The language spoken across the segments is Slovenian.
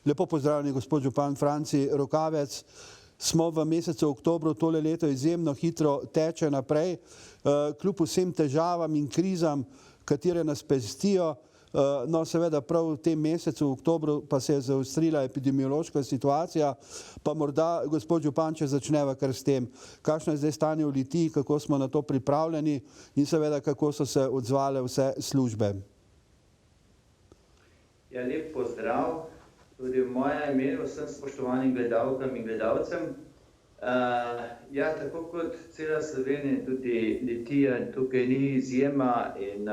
Lepo pozdravljeni, gospod župan Franci Rokavec. Smo v mesecu oktobru, tole leto izjemno hitro teče naprej, kljub vsem težavam in krizam, katere nas pestijo. No, seveda prav v tem mesecu, v oktobru, pa se je zaostrila epidemiološka situacija, pa morda, gospod župan, če začneva kar s tem, kakšno je zdaj stanje v Litiji, kako smo na to pripravljeni in seveda, kako so se odzvale vse službe. Ja, lep pozdrav. Tudi v moje imenu vsem spoštovanim gledalkam in gledalcem. Ja, tako kot cela Slovenija, tudi Litija tukaj ni izjema in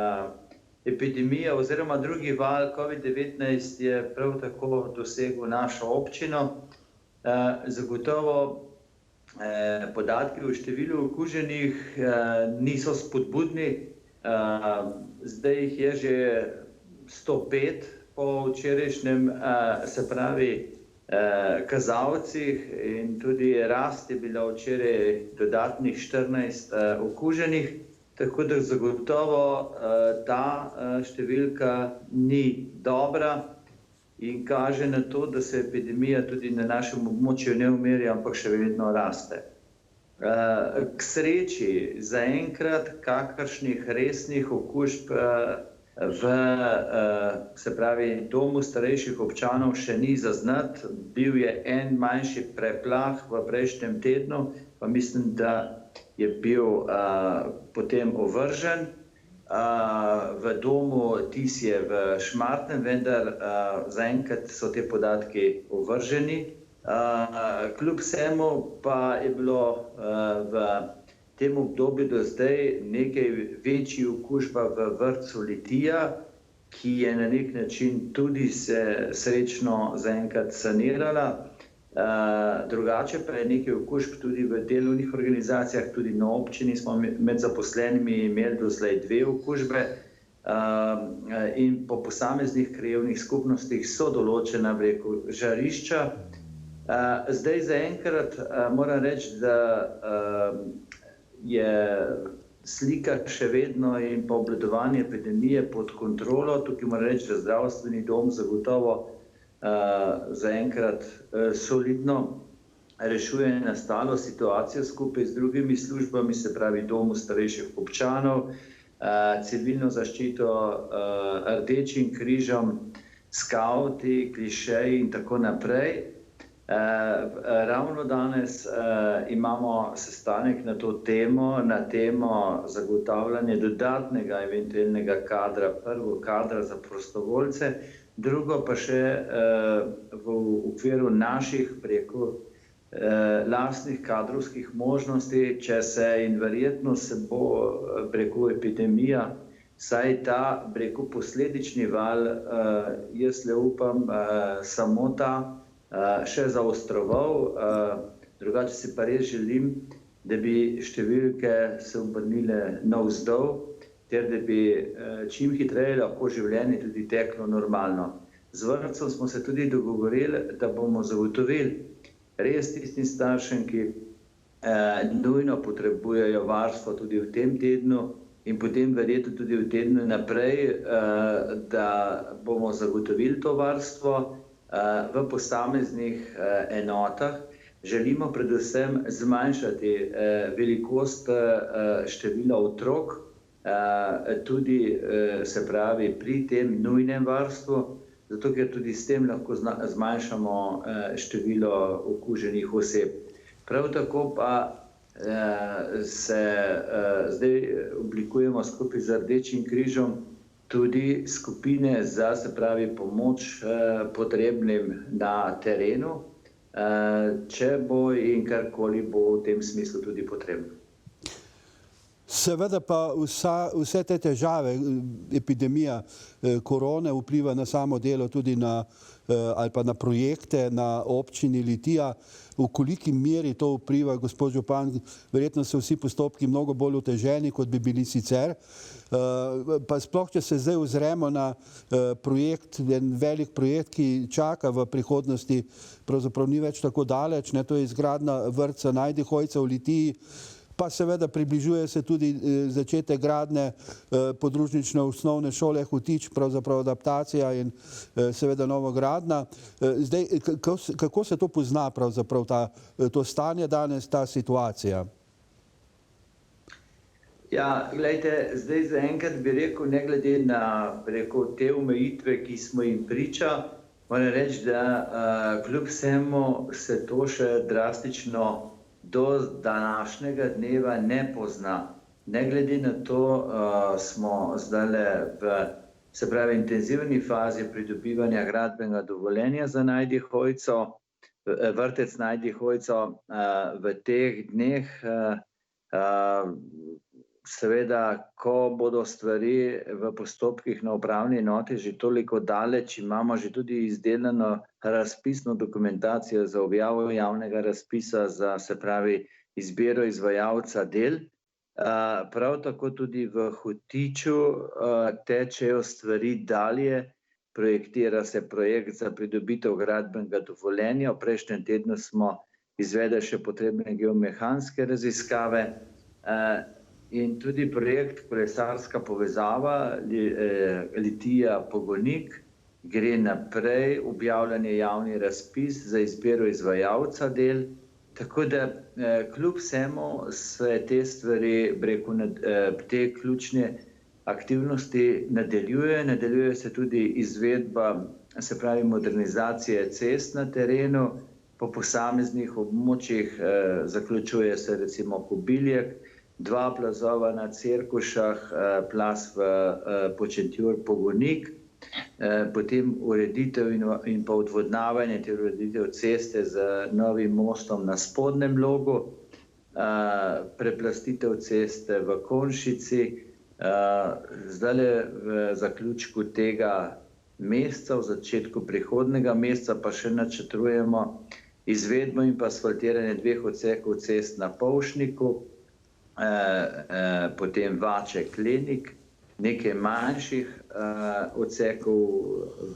epidemija oziroma drugi val COVID-19 je prav tako dosegel našo občino. Zagotovo podatki o številu okuženih niso spodbudni. Zdaj jih je že 105 po včerajšnjem, se pravi, kazalcih in tudi rast je bila včeraj dodatnih 14 okuženih. Tako da zagotovo ta številka ni dobra in kaže na to, da se epidemija tudi na našem območju ne umirja, ampak še vedno raste. K sreči zaenkrat kakršnih resnih okužb se pravi, domu starejših občanov še ni zaznati. Bil je en manjši preplah v prejšnjem tednu, pa mislim, da je bil potem ovržen v domu Tisje v Šmartnem, vendar zaenkrat so te podatki ovrženi. Kljub vsemu pa je bilo v tem obdobju do zdaj nekaj večji okužba v vrtcu Litija, ki je na nek način tudi se srečno zaenkrat sanirala. Drugače pa je nekaj okužb tudi v delovnih organizacijah, tudi na občini smo med zaposlenimi imeli doslej 2 okužbe in po posameznih krajevnih skupnostih so določena, bi rekel, žarišča. Zdaj zaenkrat moram reči, da je slika še vedno in pa obvladovanje epidemije pod kontrolo. Tukaj moram reči, da zdravstveni dom zagotovo zaenkrat solidno rešuje nastalo situacijo skupaj z drugimi službami, se pravi domu starejših občanov, civilno zaščito, Rdečim križom, skavti, klišeji in tako naprej. Ravno danes imamo sestanek na to temo, na temo zagotavljanja dodatnega eventualnega kadra, prvo kadra za prostovoljce, drugo pa še v okviru naših preko lastnih kadrovskih možnosti, če se in verjetno se bo preko epidemija, saj ta preko posledični val, jaz le upam, samo ta še zaostroval. Drugače si pa res želim, da bi številke se obrnile navzdol, ter da bi čim hitreje lahko življenje tudi teklo normalno. Z vrtcem smo se tudi dogovorili, da bomo zagotovili res tistim staršem, ki nujno potrebujejo varstvo tudi v tem tednu in potem verjetno tudi v tednu naprej, da bomo zagotovili to varstvo v posameznih enotah. Želimo predvsem zmanjšati velikost števila otrok, tudi se pravi pri tem nujnem varstvu, zato ker tudi s tem lahko zmanjšamo število okuženih oseb. Prav tako pa se zdaj oblikujemo skupaj z Rdečim križom tudi skupine za, se pravi, pomoč potrebnim na terenu, če bo in karkoli bo v tem smislu tudi potrebno. Seveda pa vse te težave, epidemija korone vpliva na samo delo tudi ali pa na projekte na občini Litija. V koliki meri to vpliva, gospod župan, verjetno so vsi postopki mnogo bolj oteženi, kot bi bili sicer. Pa sploh, če se zdaj ozremo na projekt, en velik projekt, ki čaka v prihodnosti, pravzaprav ni več tako daleč, to je izgradnja vrtca Najdi Hojca v Litiji. pa seveda približuje se tudi začetek gradnje podružnične osnovne šole Hotič, pravzaprav adaptacija in seveda novogradnja. Zdaj, kako se to pozna pravzaprav to stanje danes, ta situacija? Ja, gledajte, zdaj zaenkrat bi rekel, ne glede na te omejitve, ki smo jim priča, moram reči, da kljub vsemu se to še drastično do današnjega dneva ne pozna. Ne glede na to smo zdajle v intenzivni fazi pridobivanja gradbenega dovoljenja za Najdi Hojco, vrtec Najdi Hojco. V teh dneh seveda, ko bodo stvari v postopkih na upravni enoti že toliko daleč, imamo že tudi izdelano razpisno dokumentacijo za objavo javnega razpisa za, izbiro izvajalca del. Prav tako tudi v Hotiču tečejo stvari dalje, projektira se projekt za pridobitev gradbenega dovoljenja. V prejšnjem tednu smo izvedli še potrebne geomehanske raziskave. In tudi projekt kolesarska povezava Litija-Pogonik gre naprej, objavljen je javni razpis za izbiro izvajalca del, tako da kljub vsemu se te stvari, te ključne aktivnosti nadaljuje se tudi izvedba, modernizacije cest na terenu, po posameznih območjih, zaključuje se recimo Kobiljek, 2 plazova na Cerkušah, plaz v Počentjur-Pogonik, potem ureditev in pa odvodnavanje ter ureditev ceste z novim mostom na Spodnjem Logu, preplastitev ceste v Konšici. Zdajle v zaključku tega meseca, v začetku prihodnjega meseca pa še načrtujemo izvedbo in pa asfaltiranje 2 odsekov cest na Polšniku, potem Vače-Klenik, nekaj manjših odsekov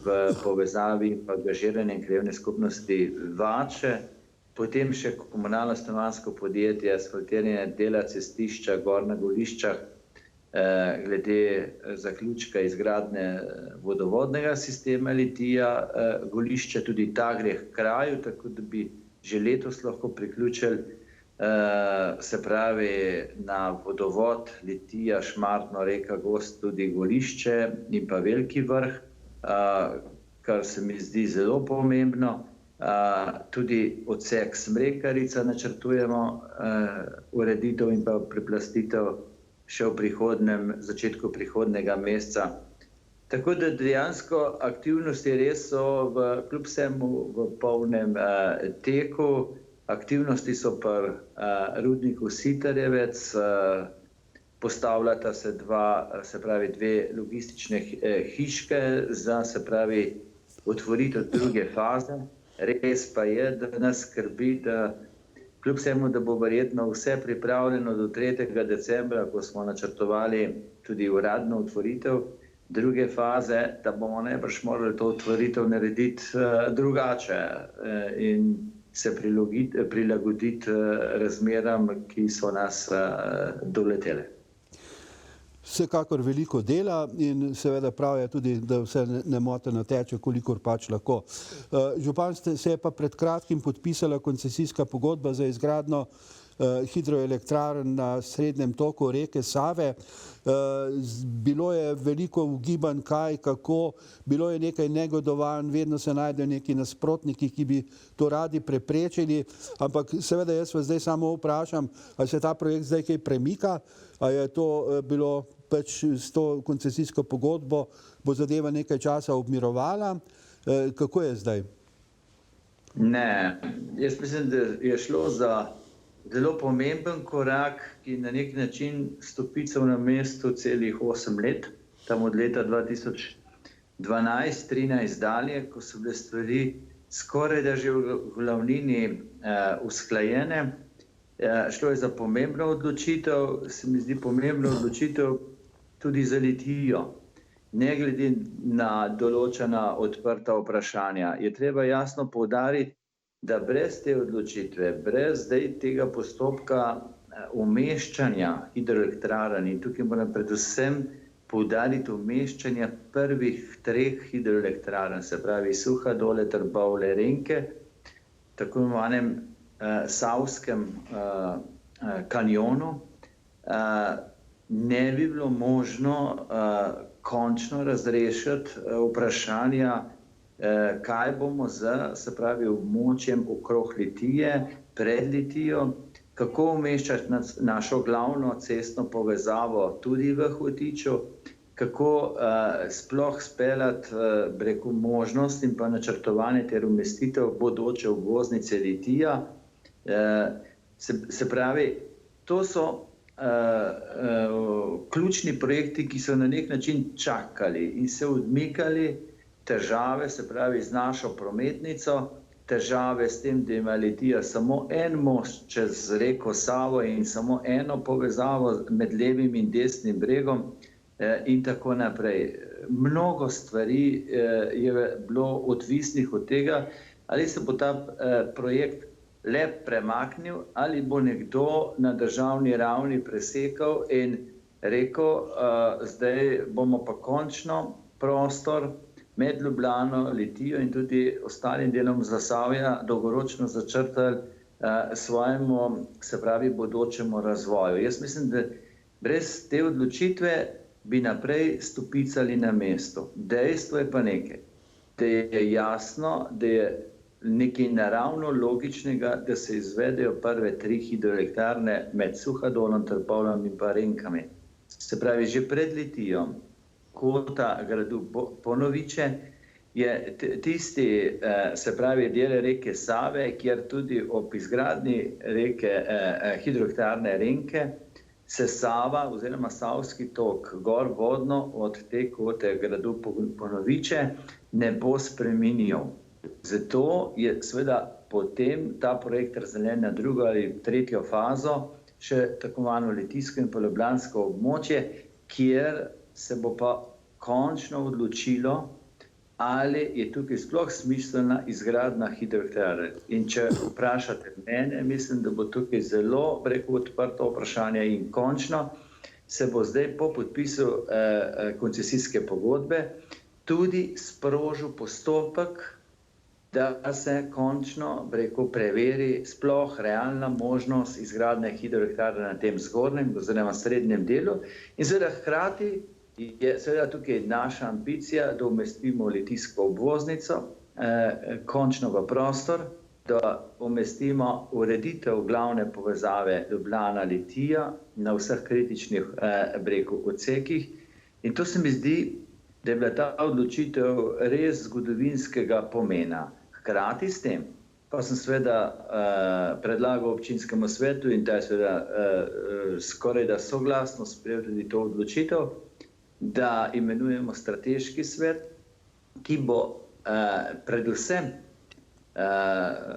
v povezavi in pa angažiranjem krajevne skupnosti Vače, potem še komunalno stanovanjsko podjetje asfaltiranje dela cestišča Gor na Goliščah glede zaključka izgradnje vodovodnega sistema Litija Golišče, tudi ta gre h kraju, tako da bi že letos lahko priključili na vodovod Litija, Šmartno, Reka, Gozd, tudi Golišče in pa Veliki Vrh, kar se mi zdi zelo pomembno. Tudi odsek Smrekarica načrtujemo ureditev in pa preplastitev še v začetku prihodnjega meseca. Tako da dejansko aktivnosti res so kljub vsemu v polnem teku. Aktivnosti so pri rudniku Sitarjevec, postavljata se 2 logistične hiške za otvoritev druge faze. Res pa je, da nas skrbi, da kljub vsemu, da bo verjetno vse pripravljeno do 3. decembra, ko smo načrtovali tudi uradno otvoritev druge faze, da bomo najbrž morali to otvoritev narediti drugače in se prilagoditi razmeram, ki so nas doletele. Vsekakor veliko dela in seveda prav je tudi, da vse nemoteno teče, kolikor pač lahko. Župan, se je pa pred kratkim podpisala koncesijska pogodba za izgradnjo hidroelektrarn na srednjem toku reke Save. Bilo je veliko ugibanj, kaj, kako, bilo je nekaj negodovanj, vedno se najdejo neki nasprotniki, ki bi to radi preprečili, ampak seveda jaz vas zdaj samo vprašam, ali se ta projekt zdaj kaj premika, ali je to bilo pač s to koncesijsko pogodbo, bo zadeva nekaj časa obmirovala, kako je zdaj? Ne, jaz mislim, da je šlo za zelo pomemben korak, ki na nek način stopical na mestu celih 8 let, tam od leta 2012-13 dalje, ko so bile stvari skoraj da že v glavnini usklajene. Šlo je za pomembno odločitev, se mi zdi pomembno odločitev tudi za Litijo. Ne glede na določena odprta vprašanja, je treba jasno poudariti, da brez te odločitve, brez zdaj tega postopka umeščanja hidroelektrarn, in tukaj moram predvsem poudariti umeščanja prvih 3 hidroelektrarn, se pravi Suhadole, Trbovlje, Renke, tako imenovanem Savskem kanjonu, ne bi bilo možno končno razrešiti vprašanja, kaj bomo z, se pravi, območjem okrog Litije, pred Litijo, kako umeščati našo glavno cestno povezavo tudi v Hotiču, kako sploh speljati, bi rekel, možnost in pa načrtovanje ter umestitev bodoče obvoznice Litija. Se pravi, to so ključni projekti, ki so na nek način čakali in se odmikali. Težave, se pravi, z našo prometnico, težave s tem, da ima Litija samo en most čez reko Savo in samo eno povezavo med levim in desnim bregom in tako naprej. Mnogo stvari je bilo odvisnih od tega, ali se bo ta projekt le premaknil, ali bo nekdo na državni ravni presekal in rekel, zdaj bomo pa končno prostor med Ljubljano, Litijo in tudi ostalim delom Zasavja dolgoročno začrtali svojemu, se pravi, bodočemu razvoju. Jaz mislim, da brez te odločitve bi naprej stopicali na mestu. Dejstvo je pa nekaj, da je jasno, da je nekaj naravno logičnega, da se izvedejo prve 3 hidroelektrarne med Suhadolom, Trbovljem in pa Renkami. Se pravi, že pred Litijo, kota gradu Ponoviče, je tisti, se pravi, del reke Save, kjer tudi ob izgradnji hidroelektrarne Renke se Sava oziroma Savski tok gor vodno od te kote gradu Ponoviče ne bo spreminjal. Zato je seveda potem ta projekt razdeljen na 2. ali 3. fazo, še tako imenovano litijsko in pa ljubljansko območje, kjer se bo pa končno odločilo, ali je tukaj sploh smiselna izgradnja hidroelektrarne. In če vprašate mene, mislim, da bo tukaj zelo, rekel, odprto vprašanje in končno se bo zdaj po podpisu koncesijske pogodbe tudi sprožil postopek, da se končno, rekel, preveri sploh realna možnost izgradnje hidroelektrarne na tem zgornjem oziroma srednjem delu in seveda hkrati je seveda tukaj naša ambicija, da umestimo litijsko obvoznico končno v prostor, da umestimo ureditev glavne povezave Ljubljana-Litija na vseh kritičnih odsekih. In to se mi zdi, da je bila ta odločitev res zgodovinskega pomena. Hkrati s tem pa sem seveda predlagal občinskemu svetu in ta je seveda skoraj da soglasno sprejel tudi to odločitev, da imenujemo strateški svet, ki bo predvsem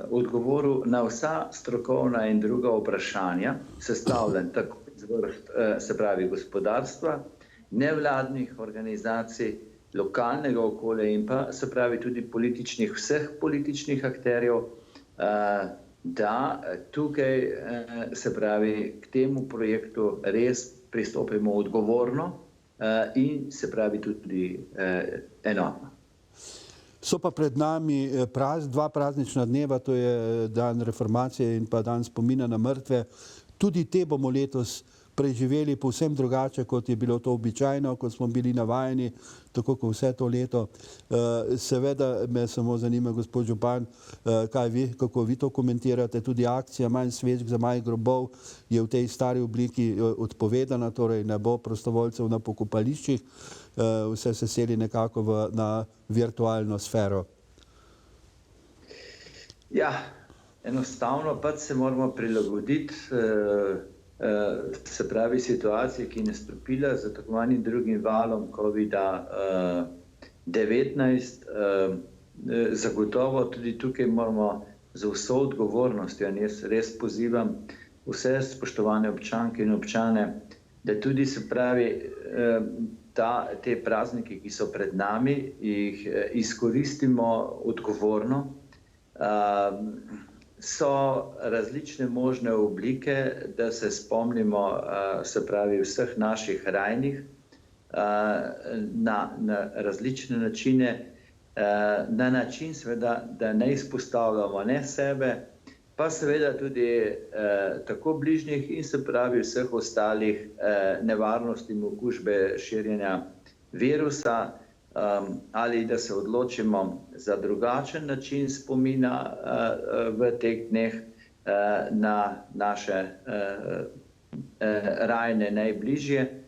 odgovoril na vsa strokovna in druga vprašanja, sestavljen tako iz vrst, se pravi, gospodarstva, nevladnih organizacij, lokalnega okolja in pa, se pravi, tudi vseh političnih akterjev, da tukaj, se pravi, k temu projektu res pristopimo odgovorno in, se pravi, tudi enotno. So pa pred nami 2 praznična dneva, to je dan reformacije in pa dan spomina na mrtve. Tudi te bomo letos preživeli povsem drugače, kot je bilo to običajno, kot smo bili navajeni, tako kot vse to leto. Seveda me samo zanima, gospod župan, kako vi to komentirate. Tudi akcija Manj svečk za manj grobov je v tej stari obliki odpovedana, torej ne bo prostovoljcev na pokopališčih, vse se seli nekako na virtualno sfero. Ja, enostavno pač se moramo prilagoditi, se pravi, situaciji, ki je nastopila z tako imenovanim drugim valom COVID-19. Zagotovo tudi tukaj moramo z vso odgovornostjo, in jaz res pozivam vse spoštovane občanke in občane, da tudi, se pravi, te praznike, ki so pred nami, jih izkoristimo odgovorno. so različne možne oblike, da se spomnimo, se pravi, vseh naših rajnih na različne načine, na način seveda, da ne izpostavljamo ne sebe, pa seveda tudi tako bližnjih in se pravi vseh ostalih nevarnosti okužbe širjenja virusa, ali da se odločimo za drugačen način spomina v teh dneh na naše rajne najbližje,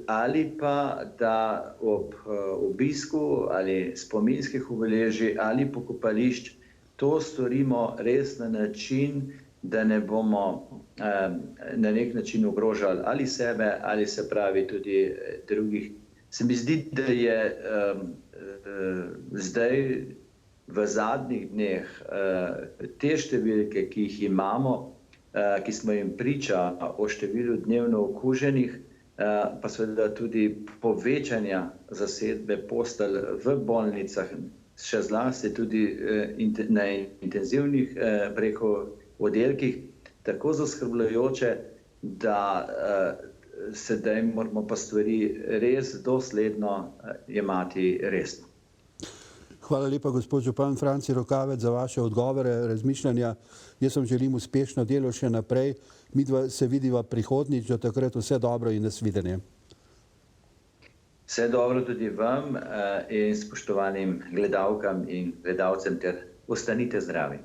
ali pa da ob obisku ali spominskih obeležij ali pokopališč to storimo res na način, da ne bomo na nek način ogrožali ali sebe, ali se pravi tudi drugih. Se mi zdi, da je zdaj v zadnjih dneh te številke, ki jih imamo, ki smo jim priča o številu dnevno okuženih, pa seveda tudi povečanja zasedbe postelj v bolnicah, še zlasti tudi na intenzivnih oddelkih, tako zaskrbljujoče, da sedaj moramo pa stvari res dosledno jemati resno. Hvala lepa, gospod župan Franci Rokavec, za vaše odgovore, razmišljanja. Jaz vam želim uspešno delo še naprej. Midva se vidiva prihodnjič, do takrat vse dobro in nasvidenje. Vse dobro tudi vam in spoštovanim gledalkam in gledalcem ter ostanite zdravi.